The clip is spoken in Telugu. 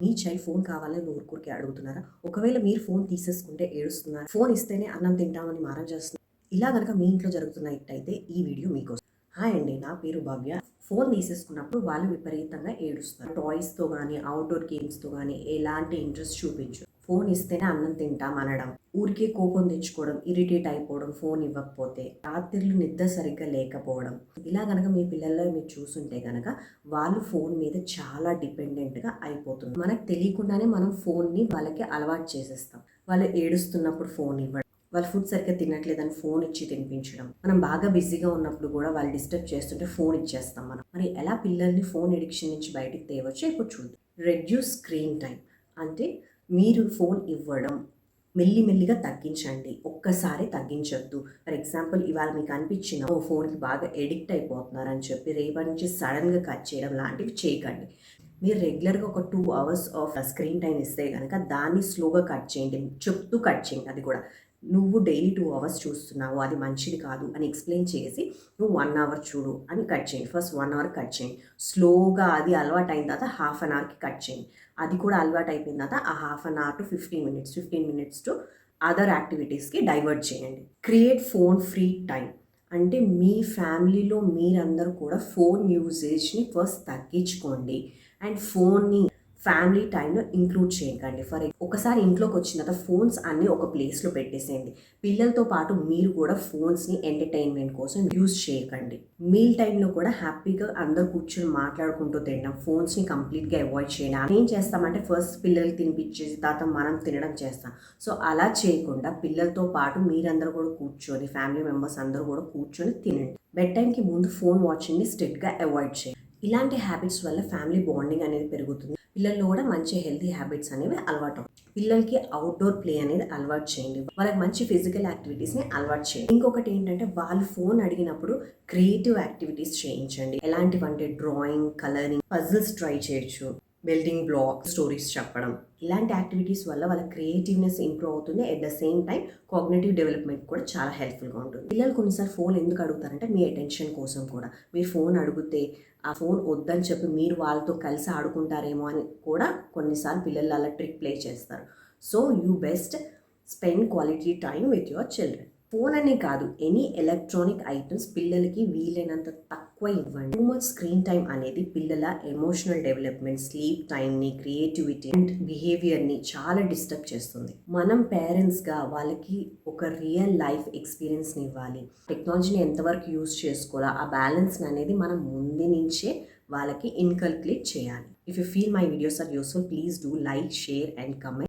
మీ చైల్డ్ ఫోన్ కావాలని ఊరుకూరికే అడుగుతున్నారా? ఒకవేళ మీరు ఫోన్ తీసేసుకుంటే ఏడుస్తున్నారా? ఫోన్ ఇస్తేనే అన్నం తింటామని మారం చేస్తున్నారు. ఇలా గనక మీ ఇంట్లో జరుగుతున్నట్టయితే ఈ వీడియో మీకోసం. హాయ్ అండి. నా పేరు భవ్య. ఫోన్ తీసేసుకున్నప్పుడు వాళ్ళు విపరీతంగా ఏడుస్తారు. టాయ్స్‌తో గానీ, ఔట్‌డోర్ గేమ్స్‌తో గానీ ఎలాంటి ఇంట్రెస్ట్ చూపించరు. ఫోన్ ఇస్తేనే అన్నం తింటాం అనడం, ఊరికే కోపం తెచ్చుకోవడం, ఇరిటేట్ అయిపోవడం ఫోన్ ఇవ్వకపోతే, రాత్రిళ్ళు నిద్ర సరిగ్గా లేకపోవడం. ఇలా గనక మీ పిల్లల్లో మీరు చూసుంటే గనక వాళ్ళు ఫోన్ మీద చాలా డిపెండెంట్‌గా అయిపోతున్నారు. మనకు తెలియకుండానే మనం ఫోన్‌ని వాళ్ళకి అలవాటు చేసేస్తాం. వాళ్ళు ఏడుస్తున్నప్పుడు ఫోన్ ఇవ్వడం, వాళ్ళు ఫుడ్ సరిగ్గా తినట్లేదని ఫోన్ ఇచ్చి తినిపించడం. మనం బాగా బిజీగా ఉన్నప్పుడు కూడా వాళ్ళు డిస్టర్బ్ చేస్తుంటే ఫోన్ ఇచ్చేస్తాం మనం. మరి ఎలా పిల్లల్ని ఫోన్ అడిక్షన్ నుంచి బయటికి తేవచ్చో ఇప్పుడు చూద్దాం. రెడ్యూస్ స్క్రీన్ టైం అంటే మీరు ఫోన్ ఇవ్వడం మెల్లిమెల్లిగా తగ్గించండి. ఒక్కసారి తగ్గించొద్దు. ఫర్ ఎగ్జాంపుల్ ఇవాళ మీకు అనిపించిన ఫోన్‌కి బాగా ఎడిక్ట్ అయిపోతున్నారని చెప్పి రేపటి నుంచి సడెన్‌గా కట్ చేయడం లాంటివి చేయకండి. మీరు రెగ్యులర్‌గా ఒక 2 అవర్స్ ఆఫ్ స్క్రీన్ టైమ్ ఇస్తే గనక దాన్ని స్లోగా కట్ చేయండి. చెప్తూ కట్ చేయండి అది కూడా. నువ్వు డైలీ 2 అవర్స్ చూస్తున్నావు అది మంచిది కాదు అని ఎక్స్‌ప్లెయిన్ చేసి నువ్వు 1 అవర్ చూడు అని కట్ చేయండి. ఫస్ట్ 1 అవర్ కట్ చేయండి. స్లోగా అది అలవాటయిన తర్వాత హాఫ్ అన్ అవర్‌కి కట్ చేయండి. అది కూడా అలవాటయిపోయిన తర్వాత ఆ half an hour to 15 minutes to other యాక్టివిటీస్‌కి డైవర్ట్ చేయండి. Create phone free time. అంటే మీ ఫ్యామిలీలో మీరందరూ కూడా ఫోన్ యూసేజ్‌ని ఫస్ట్ తగ్గించుకోండి. అండ్ ఫోన్‌ని ఫ్యామిలీ టైంలో ఇంక్లూడ్ చేయకండి. ఒకసారి ఇంట్లోకి వచ్చిన తర్వాత ఫోన్స్ అన్నీ ఒక ప్లేస్‌లో పెట్టేసేయండి. పిల్లలతో పాటు మీరు కూడా ఫోన్స్‌ని ఎంటర్‌టైన్‌మెంట్ కోసం యూజ్ చేయకండి. మీల్ టైంలో కూడా హ్యాపీగా అందరూ కూర్చొని మాట్లాడుకుంటూ తినడం, ఫోన్స్‌ని కంప్లీట్‌గా అవాయిడ్ చేయండి. ఏం చేస్తామంటే ఫస్ట్ పిల్లలకి తినిపించేసి తర్వాత మనం తినడం చేస్తాం. సో అలా చేయకుండా పిల్లలతో పాటు మీరందరూ కూడా కూర్చొని ఫ్యామిలీ మెంబర్స్ అందరూ కూడా కూర్చొని తినండి. బెడ్ టైంకి ముందు ఫోన్ వాచింగ్‌ని స్ట్రిక్ట్‌గా అవాయిడ్ చేయండి. ఇలాంటి హ్యాబిట్స్ వల్ల ఫ్యామిలీ బాండింగ్ అనేది పెరుగుతుంది. పిల్లల్లో కూడా మంచి హెల్తీ హ్యాబిట్స్ అనేవి అలవాటు. పిల్లలకి అవుట్‌డోర్ ప్లే అనేది అలవాటు చేయండి. వాళ్ళకి మంచి ఫిజికల్ యాక్టివిటీస్‌ని అలవాటు చేయండి. ఇంకొకటి ఏంటంటే వాళ్ళు ఫోన్ అడిగినప్పుడు క్రియేటివ్ యాక్టివిటీస్ చేయించండి. ఎలాంటివంటే డ్రాయింగ్, కలరింగ్, పజిల్స్ ట్రై చేయొచ్చు. బిల్డింగ్ బ్లాక్, స్టోరీస్ చెప్పడం. ఇలాంటి యాక్టివిటీస్ వల్ల వాళ్ళ క్రియేటివ్‌నెస్ ఇంప్రూవ్ అవుతుంది. At the same time cognitive development కూడా చాలా హెల్ప్‌ఫుల్‌గా ఉంటుంది. పిల్లలు కొన్నిసార్లు ఫోన్ ఎందుకు అడుగుతారంటే మీ అటెన్షన్ కోసం కూడా. మీరు ఫోన్ అడిగితే ఆ ఫోన్ వద్దని చెప్పి మీరు వాళ్ళతో కలిసి ఆడుకుంటారేమో అని కూడా కొన్నిసార్లు పిల్లలు అలా ట్రిక్ ప్లే చేస్తారు. So you best spend quality time with your children. Phone అనే కాదు, ఎనీ ఎలక్ట్రానిక్ ఐటమ్స్ పిల్లలకి వీలైనంత తక్కువ ఇవ్వండి. టూ మచ్ స్క్రీన్ టైం అనేది పిల్లల ఎమోషనల్ డెవలప్మెంట్, స్లీప్ టైంని, క్రియేటివిటీ అండ్ బిహేవియర్ని చాలా డిస్టర్బ్ చేస్తుంది. మనం పేరెంట్స్గా వాళ్ళకి ఒక రియల్ లైఫ్ ఎక్స్పీరియన్స్ని ఇవ్వాలి. టెక్నాలజీని ఎంతవరకు యూజ్ చేసుకోవాలా ఆ బ్యాలెన్స్ అనేది మనం ముందు నుంచే వాళ్ళకి ఇన్కల్క్యులేట్ చేయాలి. If you feel my videos are useful, please do like, share and comment.